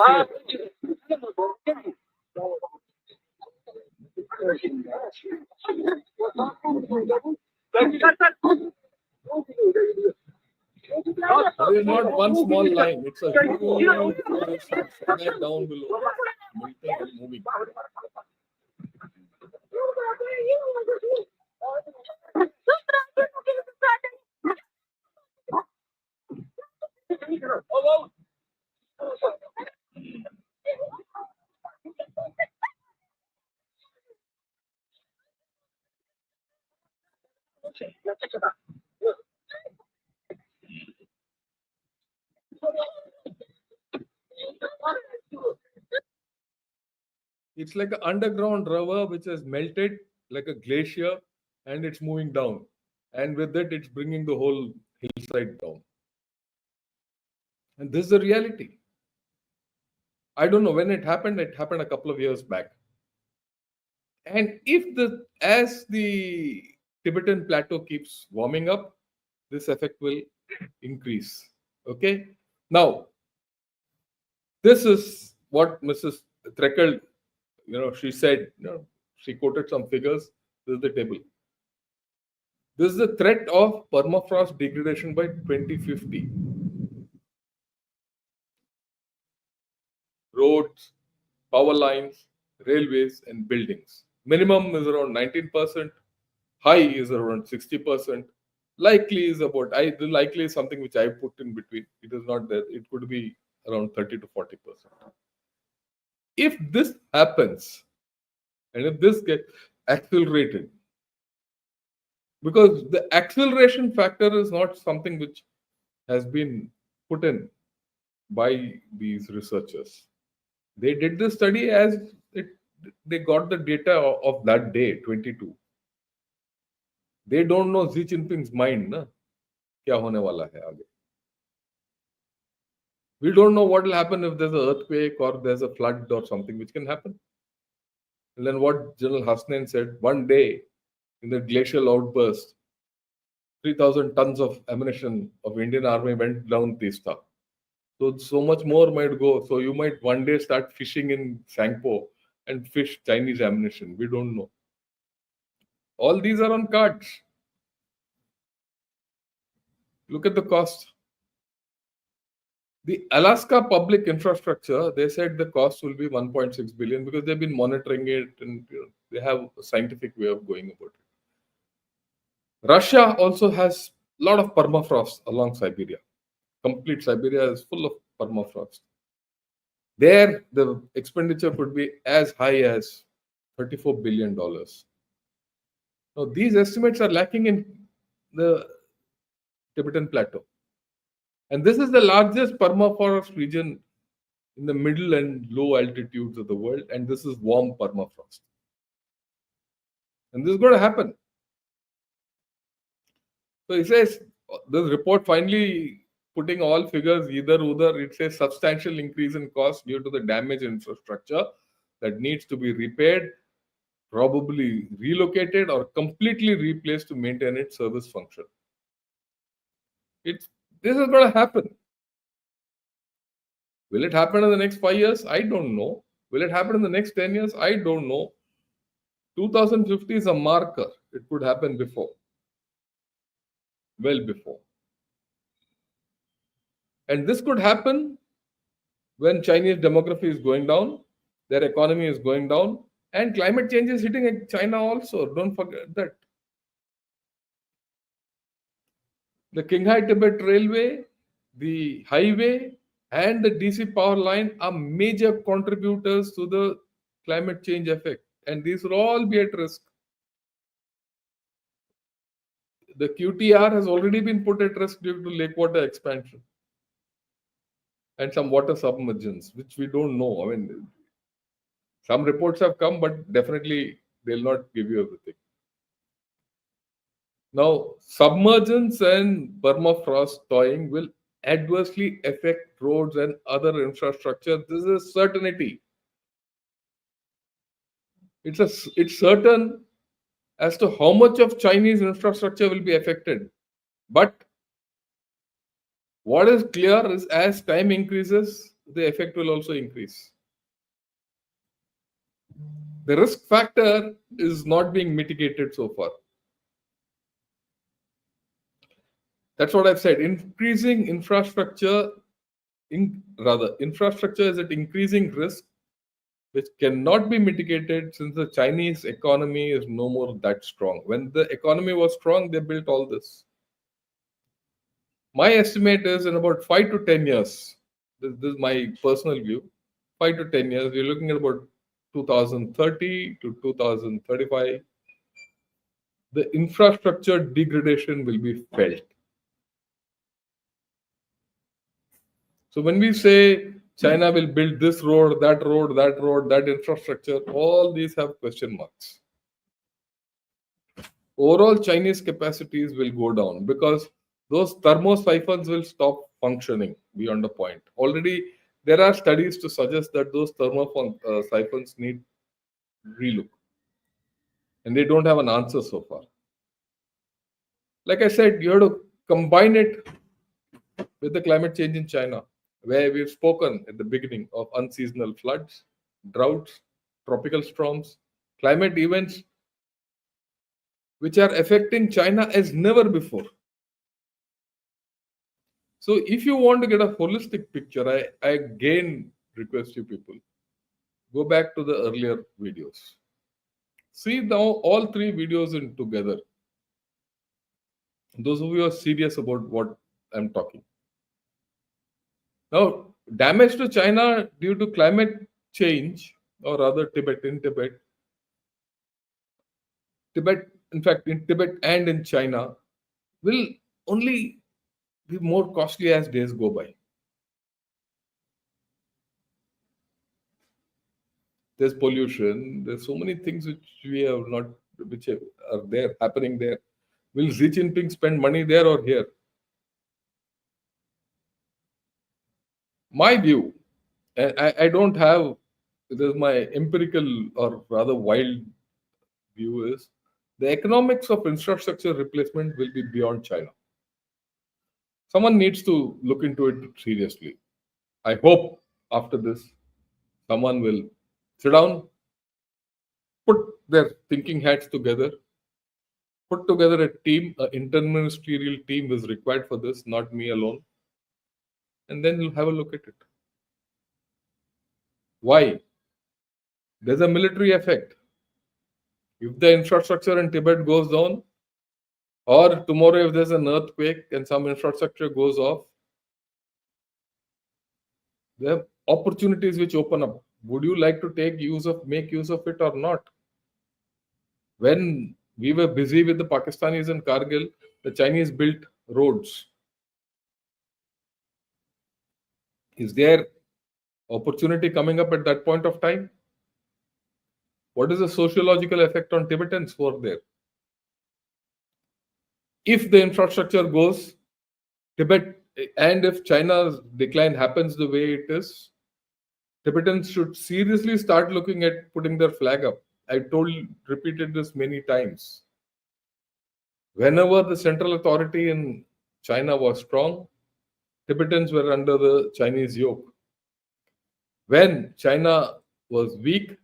There is not one small line. It's a huge forest down below, melting and moving. It's like an underground river which has melted like a glacier, and it's moving down. And with it, it's bringing the whole hillside down. And this is the reality. I don't know when it happened a couple of years back. And as the Tibetan Plateau keeps warming up, this effect will increase. Okay. Now, this is what Mrs. Trekkel, she said, she quoted some figures. This is the table. This is the threat of permafrost degradation by 2050. Roads, power lines, railways, and buildings. Minimum is around 19%. High is around 60%. Likely is the likely is something which I put in between. It is not there. It could be around 30 to 40%. If this happens, and if this gets accelerated, because the acceleration factor is not something which has been put in by these researchers. They did the study as they got the data of that day, 22. They don't know Xi Jinping's mind, na? Kya hone wala hai aage. We don't know what will happen if there's an earthquake or there's a flood or something which can happen. And then what General Hasnain said, one day in the glacial outburst, 3,000 tons of ammunition of Indian Army went down Tista. So much more might go. So you might one day start fishing in Sangpo and fish Chinese ammunition. We don't know. All these are on cards. Look at the cost. The Alaska public infrastructure, they said the cost will be 1.6 billion because they've been monitoring it and they have a scientific way of going about it. Russia also has a lot of permafrost along Siberia. Complete Siberia is full of permafrost. There, the expenditure could be as high as $34 billion. Now, these estimates are lacking in the Tibetan Plateau. And this is the largest permafrost region in the middle and low altitudes of the world. And this is warm permafrost. And this is going to happen. So he says, this report finally putting all figures either, it says substantial increase in cost due to the damaged infrastructure that needs to be repaired probably relocated or completely replaced to maintain its service function. This is going to happen. Will it happen in the next 5 years? I don't know. Will it happen in the next 10 years? I don't know. 2050 is a marker. It could happen before. Well before. And this could happen when Chinese demography is going down, their economy is going down, and climate change is hitting China also. Don't forget that. The Qinghai Tibet Railway, the highway, and the DC power line are major contributors to the climate change effect. And these will all be at risk. The QTR has already been put at risk due to lake water expansion and some water submergence, which we don't know. I mean, some reports have come, but definitely they'll not give you everything. Now, submergence and permafrost thawing will adversely affect roads and other infrastructure. This is a certainty. It's certain as to how much of Chinese infrastructure will be affected. But what is clear is as time increases, the effect will also increase. The risk factor is not being mitigated so far. That's what I've said. Increasing infrastructure, infrastructure is at increasing risk, which cannot be mitigated since the Chinese economy is no more that strong. When the economy was strong, they built all this. My estimate is in about 5 to 10 years, this is my personal view, 5 to 10 years, we're looking at about 2030 to 2035, the infrastructure degradation will be felt. So when we say China will build this road, that infrastructure, all these have question marks. Overall, Chinese capacities will go down because those thermosiphons will stop functioning beyond a point. Already, there are studies to suggest that those thermosiphons need relook. And they don't have an answer so far. Like I said, you have to combine it with the climate change in China, where we've spoken at the beginning of unseasonal floods, droughts, tropical storms, climate events, which are affecting China as never before. So if you want to get a holistic picture, I again request you people, go back to the earlier videos. See now all three videos in together. Those of you who are serious about what I'm talking. Now, damage to China due to climate change, or rather Tibet, in Tibet, in fact, in Tibet and in China, will only be more costly as days go by. There's pollution, there's so many things which are there, happening there. Will Xi Jinping spend money there or here? My view, I don't have, this is my empirical or rather wild view, is the economics of infrastructure replacement will be beyond China. Someone needs to look into it seriously. I hope after this, someone will sit down, put their thinking hats together, put together a team, an interministerial team is required for this, not me alone, and then we'll have a look at it. Why? There's a military effect. If the infrastructure in Tibet goes down, or tomorrow if there's an earthquake and some infrastructure goes off, there are opportunities which open up. Would you like to make use of it or not? When we were busy with the Pakistanis in Kargil, the Chinese built roads. Is there opportunity coming up at that point of time? What is the sociological effect on Tibetans who are there? If the infrastructure goes, Tibet, and if China's decline happens the way it is, Tibetans should seriously start looking at putting their flag up repeated this many times. Whenever the central authority in China was strong, Tibetans were under the Chinese yoke. When China was weak,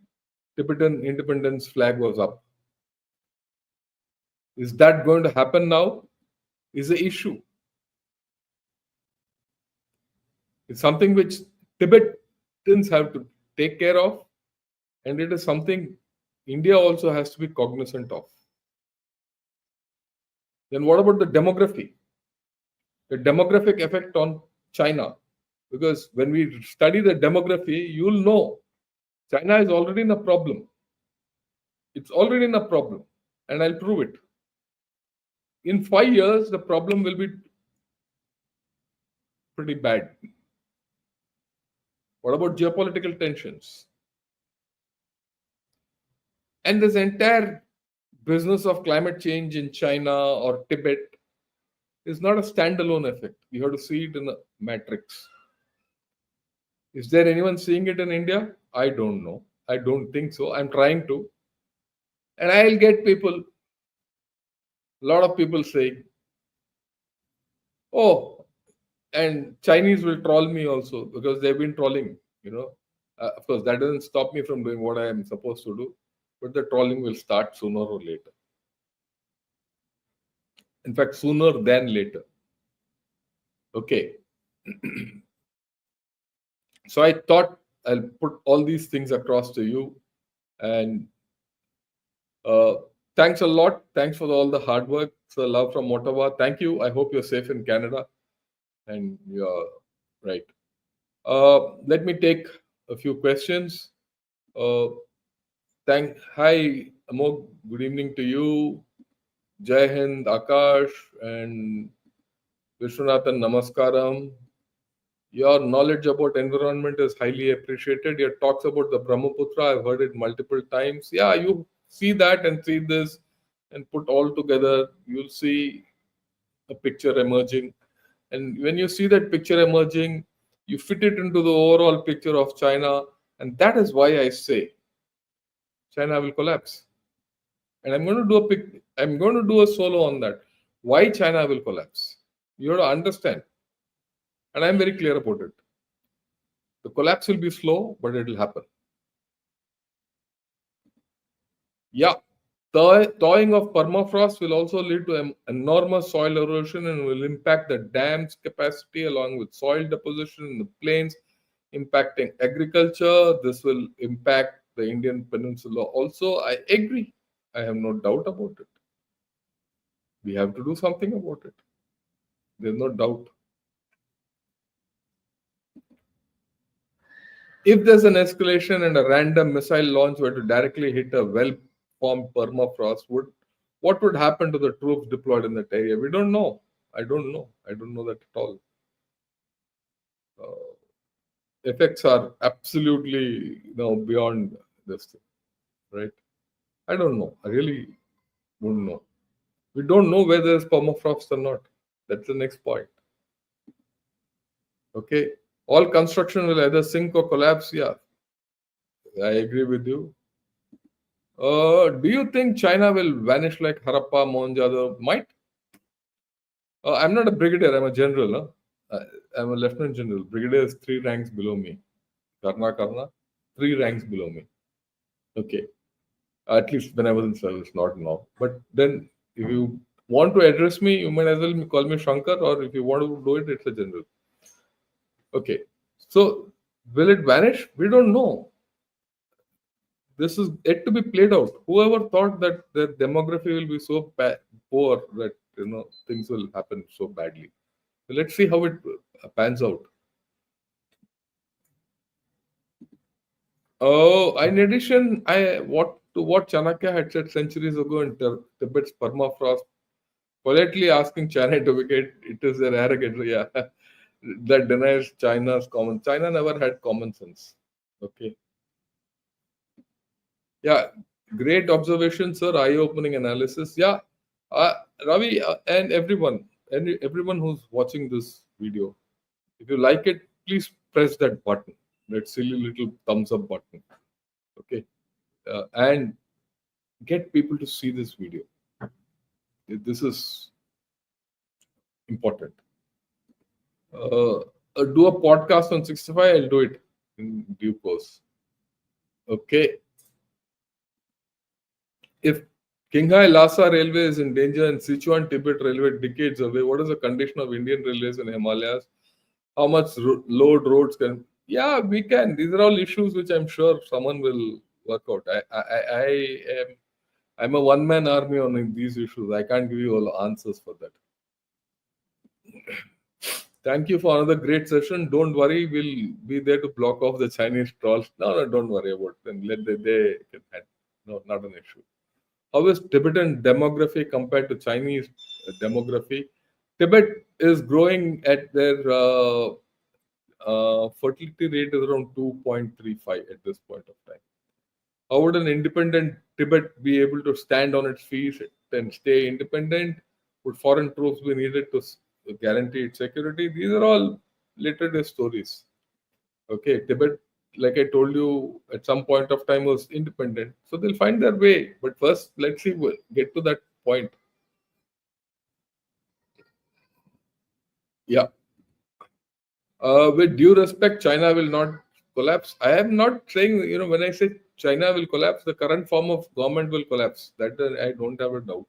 Tibetan independence flag was up. Is that going to happen now? Is the issue. It's something which Tibetans have to take care of, and it is something India also has to be cognizant of. Then what about the demography? The demographic effect on China. Because when we study the demography, you'll know China is already in a problem. It's already in a problem, and I'll prove it. In 5 years, the problem will be pretty bad. What about geopolitical tensions? And this entire business of climate change in China or Tibet is not a standalone effect. You have to see it in a matrix. Is there anyone seeing it in India? I don't know. I don't think so. I'm trying to. And I'll get people, a lot of people saying, oh, and Chinese will troll me also because they've been trolling, Of course, that doesn't stop me from doing what I am supposed to do, but the trolling will start sooner or later. In fact, sooner than later. Okay. So I thought I'll put all these things across to you. And thanks a lot. Thanks for all the hard work. So love from Ottawa. Thank you. I hope you're safe in Canada. And you're right. Let me take a few questions. Hi, Amog. Good evening to you. Jai Hind, Akash, and Vishwanathan, Namaskaram. Your knowledge about environment is highly appreciated. Your talks about the Brahmaputra, I've heard it multiple times. Yeah, you see that and see this and put all together, you'll see a picture emerging. And when you see that picture emerging, you fit it into the overall picture of China. And that is why I say China will collapse. And I'm going to do a solo on that. Why China will collapse. You have to understand. And I'm very clear about it. The collapse will be slow, but it will happen. Yeah, thawing of permafrost will also lead to enormous soil erosion and will impact the dam's capacity along with soil deposition in the plains, impacting agriculture. This will impact the Indian peninsula also. I agree. I have no doubt about it. We have to do something about it. There's no doubt. If there's an escalation and a random missile launch were to directly hit a well-formed permafrost, what would happen to the troops deployed in that area? We don't know. I don't know. I don't know that at all. Effects are absolutely beyond this thing, right? I don't know. I really don't know. We don't know whether there's permafrost or not. That's the next point. Okay. All construction will either sink or collapse. Yeah, I agree with you. Do you think China will vanish like Harappa, Mohenjo-daro? Might. I'm not a brigadier. I'm a general. I'm a lieutenant general. Brigadier is 3 ranks below me. Karna, 3 ranks below me. Okay. At least when I was in service, not now. But then, if you want to address me, you might as well call me Shankar, or if you want to do it, it's a general. Okay. So, will it vanish? We don't know. This is yet to be played out. Whoever thought that the demography will be so poor that things will happen so badly. So let's see how it pans out. Oh, in addition, what Chanakya had said centuries ago in Tibet's permafrost, politely asking China to vacate, it is their arrogance. Yeah, that denies China's common. China never had common sense. Okay. Yeah, great observation, sir. Eye-opening analysis. Yeah, Ravi and everyone who's watching this video, if you like it, please press that button, that silly little thumbs up button. Okay, and get people to see this video. This is important. Do a podcast on 65. I'll do it in due course. Okay. If Qinghai Lhasa Railway is in danger and Sichuan Tibet Railway decades away, what is the condition of Indian railways in Himalayas? How much load roads can? Yeah, we can. These are all issues which I'm sure someone will work out. I'm a one-man army on these issues. I can't give you all answers for that. Thank you for another great session. Don't worry, we'll be there to block off the Chinese trolls. No, don't worry about them. Let they can handle. No, not an issue. How is Tibetan demography compared to Chinese demography? Tibet is growing at their fertility rate is around 2.35 at this point of time. How would an independent Tibet be able to stand on its feet and stay independent? Would foreign troops be needed to guarantee its security? These are all later stories. Okay, Tibet, like I told you, at some point of time was independent. So they'll find their way. But first, let's see, get to that point. Yeah. With due respect, China will not collapse. I am not saying, when I say China will collapse, the current form of government will collapse. That I don't have a doubt.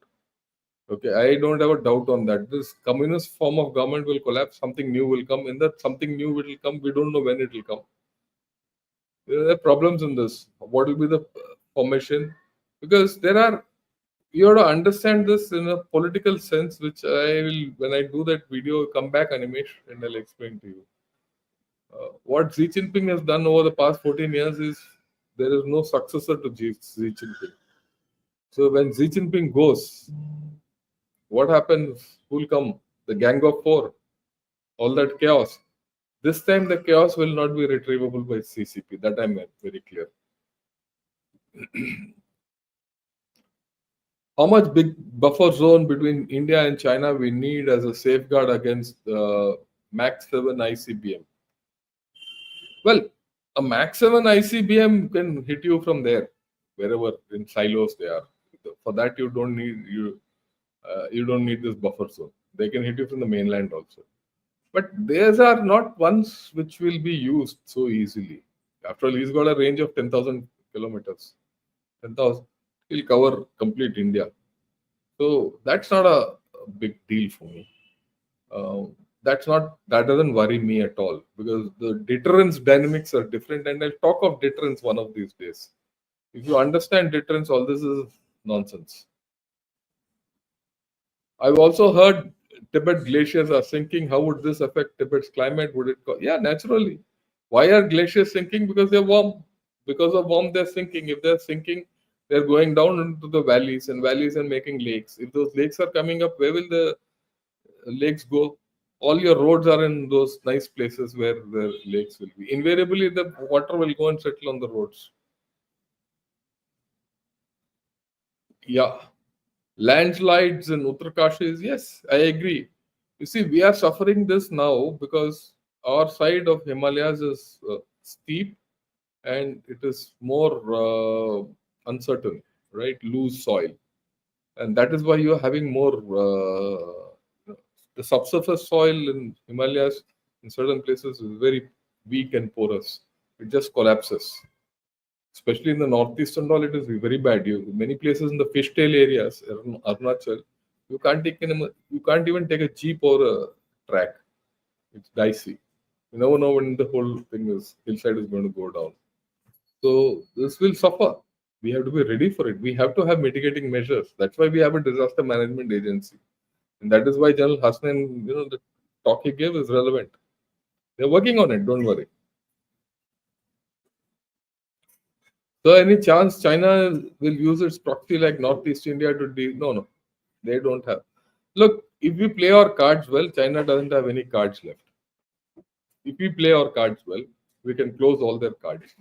Okay, I don't have a doubt on that. This communist form of government will collapse. Something new will come. In that something new will come. We don't know when it will come. There are problems in this. What will be the formation? Because you have to understand this in a political sense, which I will, when I do that video, come back, Animesh, and I'll explain to you. What Xi Jinping has done over the past 14 years is there is no successor to Xi Jinping. So when Xi Jinping goes, what happens? Who will come? The Gang of Four, all that chaos. This time the chaos will not be retrievable by CCP. That I'm very clear. How much big buffer zone between India and China we need as a safeguard against Max 7 ICBM? Well, a Max 7 ICBM can hit you from there, wherever in silos they are. For that, you don't need this buffer zone. They can hit you from the mainland also. But these are not ones which will be used so easily. After all, he's got a range of 10,000 kilometers. 10,000. He'll cover complete India. So that's not a big deal for me. That doesn't worry me at all, because the deterrence dynamics are different, and I'll talk of deterrence one of these days. If you understand deterrence, all this is nonsense. I've also heard Tibet glaciers are sinking. How would this affect Tibet's climate? Yeah, naturally. Why are glaciers sinking? Because they're warm. Because of warmth, they're sinking. If they're sinking, they're going down into the valleys and making lakes. If those lakes are coming up, where will the lakes go? All your roads are in those nice places where the lakes will be. Invariably, the water will go and settle on the roads. Yeah. Landslides in Uttarakhand, yes, I agree. You see, we are suffering this now because our side of Himalayas is steep and it is more uncertain, right? Loose soil. And that is why you are having more the subsurface soil in Himalayas in certain places is very weak and porous. It just collapses. Especially in the northeast and all, it is very bad. Many places in the fishtail areas, Arunachal, you can't even take a jeep or a track. It's dicey. You never know when the whole hillside is going to go down. So this will suffer. We have to be ready for it. We have to have mitigating measures. That's why we have a disaster management agency, and that is why General Hassan, the talk he gave is relevant. They're working on it. Don't worry. So any chance China will use its proxy like Northeast India to no, they don't have. Look, if we play our cards well, China doesn't have any cards left. If we play our cards well, we can close all their cards.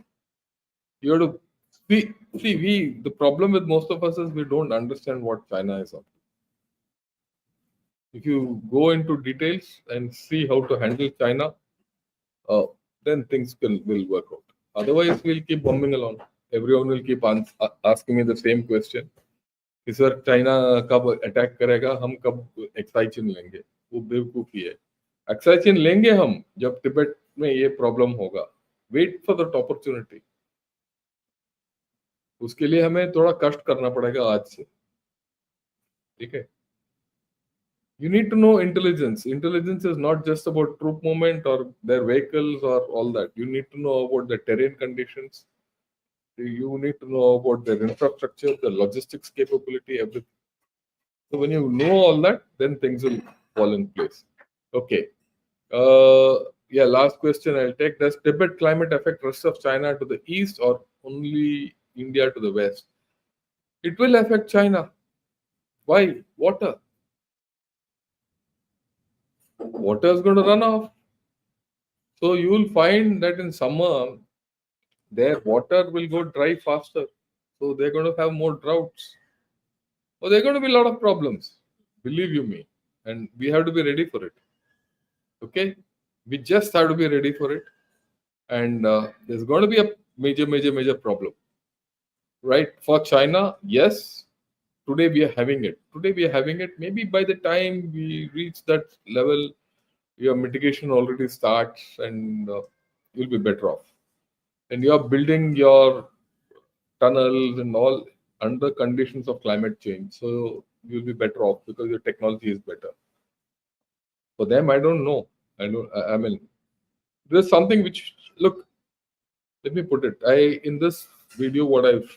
You have to the problem with most of us is we don't understand what China is up to. If you go into details and see how to handle China, then things will work out. Otherwise, we'll keep bumming along. Everyone will keep asking me the same question. इस वक्त China कब attack करेगा, हम कब एक्साइचिन लेंगे, वो बेवकूफी है। एक्साइचिन लेंगे हम जब तिब्बत में ये प्रॉब्लम होगा। Wait for the opportunity. उसके लिए हमें थोड़ा कष्ट करना पड़ेगा आज से, ठीक है। You need to know intelligence. Intelligence is not just about troop movement or their vehicles or all that. You need to know about the terrain conditions. You need to know about their infrastructure, the logistics capability, everything. So when you know all that, then things will fall in place. Okay. Yeah, last question I'll take. Does Tibet climate affect rest of China to the east or only India to the west? It will affect China. Why? Water. Water is going to run off. So you will find that in summer, their water will go dry faster. So they're going to have more droughts. So there are going to be a lot of problems. Believe you me. And we have to be ready for it. Okay? We just have to be ready for it. And there's going to be a major problem. Right? For China, yes. Today we are having it. Maybe by the time we reach that level, your mitigation already starts and you'll be better off. And you are building your tunnels and all under conditions of climate change. So you'll be better off because your technology is better. For them, I don't know. I mean, there's something which, look, let me put it. In this video, what I've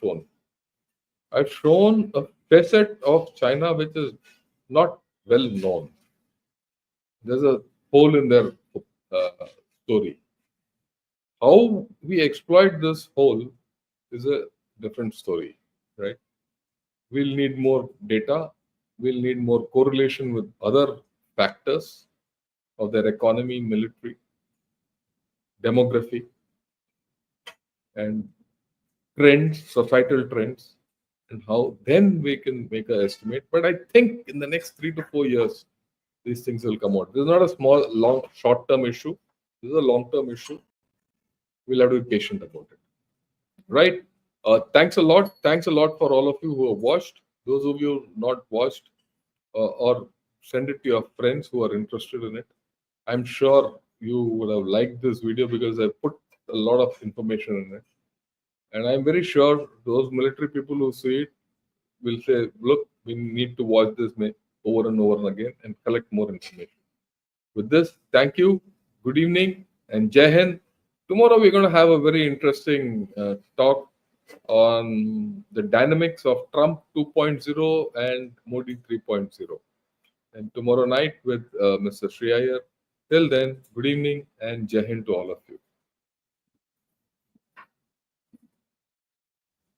shown a facet of China which is not well known. There's a hole in their story. How we exploit this hole is a different story, right? We'll need more data. We'll need more correlation with other factors of their economy, military, demography, and trends, societal trends, and how then we can make an estimate. But I think in the next 3 to 4 years, these things will come out. This is not a long, short-term issue. This is a long-term issue. We'll have to be patient about it. Right? Thanks a lot. Thanks a lot for all of you who have watched. Those of you not watched, or send it to your friends who are interested in it. I'm sure you would have liked this video because I put a lot of information in it. And I'm very sure those military people who see it will say, look, we need to watch this over and over and again and collect more information. With this, thank you. Good evening and Jai Hind. Tomorrow we're going to have a very interesting talk on the dynamics of Trump 2.0 and Modi 3.0. And tomorrow night with Mr. Sri Iyer. Till then, good evening and Jai Hind to all of you.